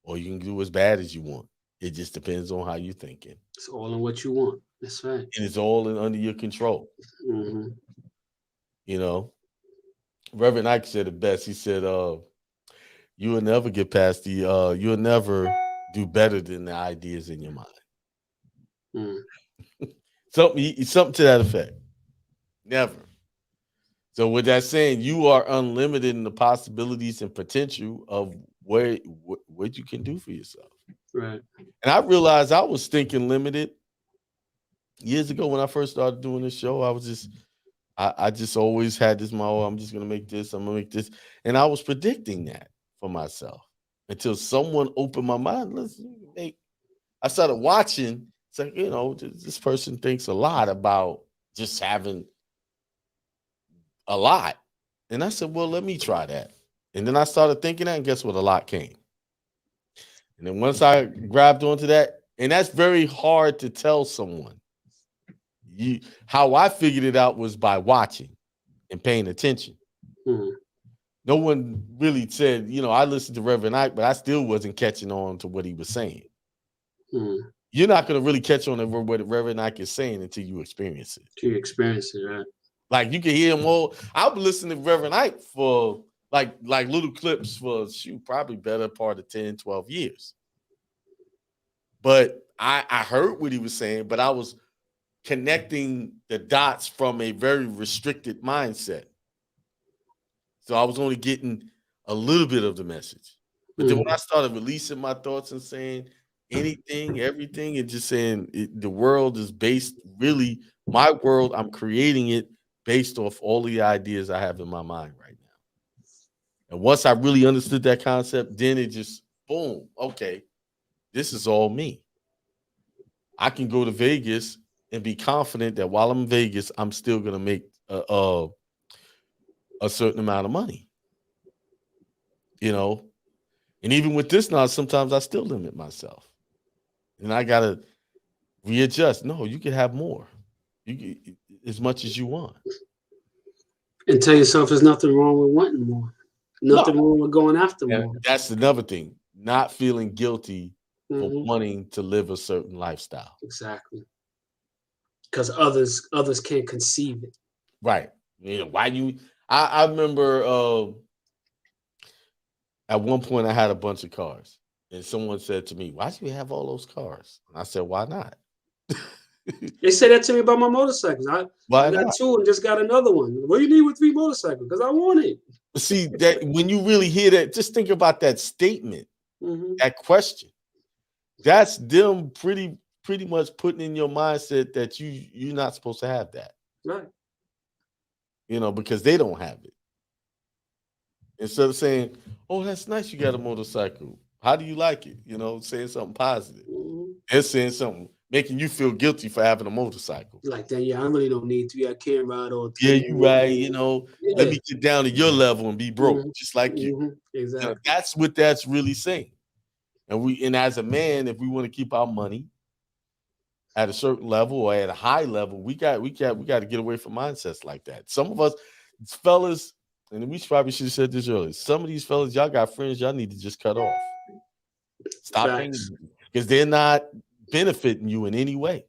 or you can do as bad as you want. It just depends on how you're thinking. It's all in what you want. That's right. And it's all under your control. You know, Reverend Ike said it best. He said, you will never get past you'll never do better than the ideas in your mind. Something to that effect. Never. So with that saying, you are unlimited in the possibilities and potential of what you can do for yourself. Right. And I realized I was thinking limited years ago when I first started doing this show. I just always had this model. I'm just gonna make this. I'm gonna make this, and I was predicting that for myself until someone opened my mind. I started watching. It's like, this person thinks a lot about just having a lot, and I said, well, let me try that. And then I started thinking that, and guess what? A lot came. And then once I grabbed onto that, and that's very hard to tell someone. How I figured it out was by watching and paying attention. Mm-hmm. No one really said, I listened to Reverend Ike, but I still wasn't catching on to what he was saying. Mm-hmm. You're not going to really catch on to what Reverend Ike is saying until you experience it. Until you experience it, right? Like you can hear him all. I've been listening to Reverend Ike for like little clips for probably better part of 10, 12 years. But I heard what he was saying, but I was connecting the dots from a very restricted mindset. So I was only getting a little bit of the message. But then when I started releasing my thoughts and saying anything, everything, and just saying the world is based, really, my world, I'm creating it based off all the ideas I have in my mind right now. And once I really understood that concept, then it just, boom, okay, this is all me. I can go to Vegas and be confident that while I'm in Vegas, I'm still going to make a certain amount of money. And even with this now, sometimes I still limit myself. And I got to readjust. No, you can have more. You can, as much as you want. And tell yourself there's nothing wrong with wanting more. Nothing wrong with going after more. That's another thing. Not feeling guilty for wanting to live a certain lifestyle. Exactly. Because others can't conceive it. Right. I remember at one point I had a bunch of cars, and someone said to me, why do you have all those cars? And I said, why not? They said that to me about my motorcycles. I got 2 and just got another one. What do you need with 3 motorcycles? Because I want it. See, that when you really hear that, just think about that statement, that question. That's them pretty much putting in your mindset that you're not supposed to have that. Right. Because they don't have it. Instead of saying, oh, that's nice you got a motorcycle. How do you like it? Saying something positive. They're saying something, making you feel guilty for having a motorcycle. Like that, yeah, I really don't need to. I can't ride all day. Yeah, you right. Let me get down to your level and be broke, just like you. Exactly. That's what that's really saying. And as a man, if we want to keep our money at a certain level or at a high level, we got to get away from mindsets like that. Some of us fellas, and we probably should have said this earlier, some of these fellas, y'all got friends y'all need to just cut off. Stop hanging because they're not benefiting you in any way.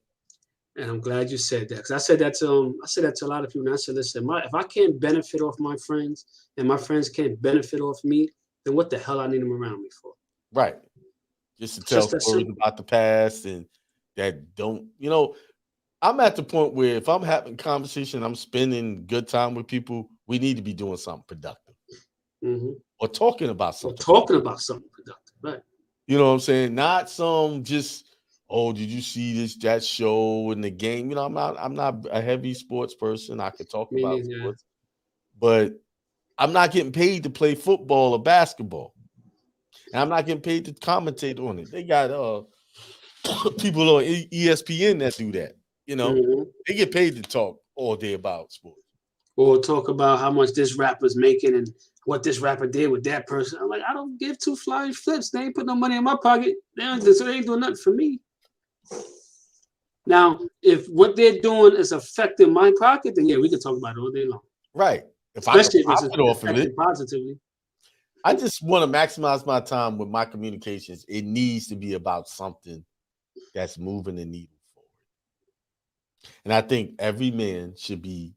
And I'm glad you said that, because I said that to a lot of people. And I said, listen, if I can't benefit off my friends and my friends can't benefit off me, then what the hell I need them around me for? Right. Just to tell stories about the past and that don't, I'm at the point where if I'm having conversation, I'm spending good time with people, we need to be doing something productive. Or talking about something. Productive, right. You know what I'm saying? Not some just, oh, did you see that show in the game? I'm not a heavy sports person. I could talk about sports, but I'm not getting paid to play football or basketball. And I'm not getting paid to commentate on it. They got people on ESPN that do that. They get paid to talk all day about sports. Or talk about how much this rapper's making and what this rapper did with that person. I'm like, I don't give 2 flying flips. They ain't put no money in my pocket. So they ain't doing nothing for me. Now, if what they're doing is affecting my pocket, then yeah, we can talk about it all day long. Right. Especially if it's affecting positively. I just want to maximize my time with my communications. It needs to be about something that's moving the needle forward. And I think every man should be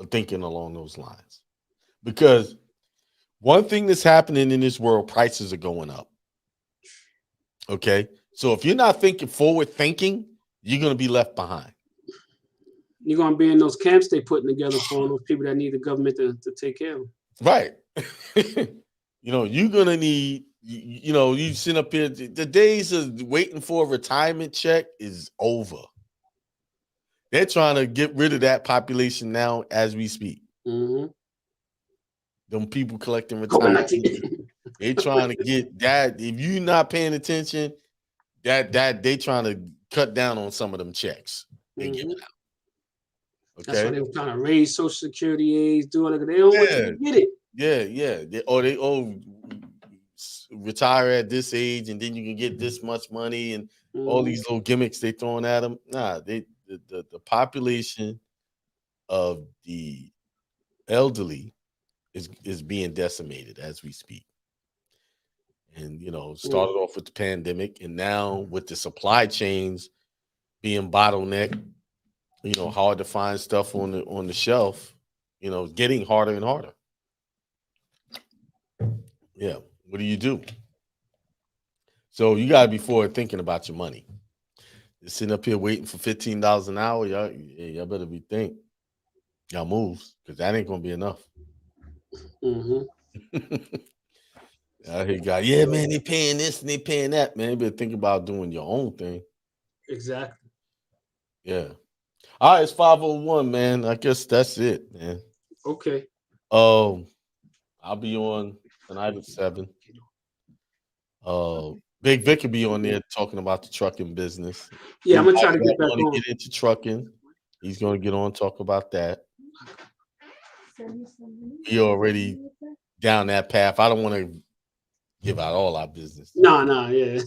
thinking along those lines. Because one thing that's happening in this world, prices are going up. Okay? So if you're not forward thinking, you're going to be left behind. You're going to be in those camps they're putting together for those people that need the government to take care of them. Right. You're going to need you know, you sit up here. The days of waiting for a retirement check is over. They're trying to get rid of that population now as we speak. Mm-hmm. Them people collecting retirement. They trying to get that. If you're not paying attention, that they trying to cut down on some of them checks they give out. Okay, that's why they were trying to raise Social Security age, do all that. They don't want you to get it. Yeah. They retire at this age, and then you can get this much money, and all these little gimmicks they throwing at them. Nah, the population of the elderly is being decimated as we speak. And you know, started off with the pandemic, and now with the supply chains being bottlenecked, you know, hard to find stuff on the shelf, you know, getting harder and harder. Yeah, what do? So you gotta be forward thinking about your money. You're sitting up here waiting for $15 an hour, y'all better be think y'all moves, because that ain't gonna be enough. I hear guys, yeah, man, they paying this and they paying that, man. You better think about doing your own thing. Exactly. Yeah. All right, it's 5:01, man. I guess that's it, man. Okay. I'll be on tonight at 7. Big Vic will be on there talking about the trucking business. Yeah, I'm gonna try to get back on. Get into trucking. He's gonna get on, talk about that. We already down that path. I don't want to give out all our business. No, yeah.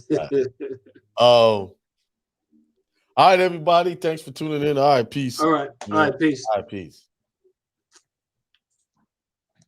All right, everybody. Thanks for tuning in. All right, peace. All right, peace. All right, peace.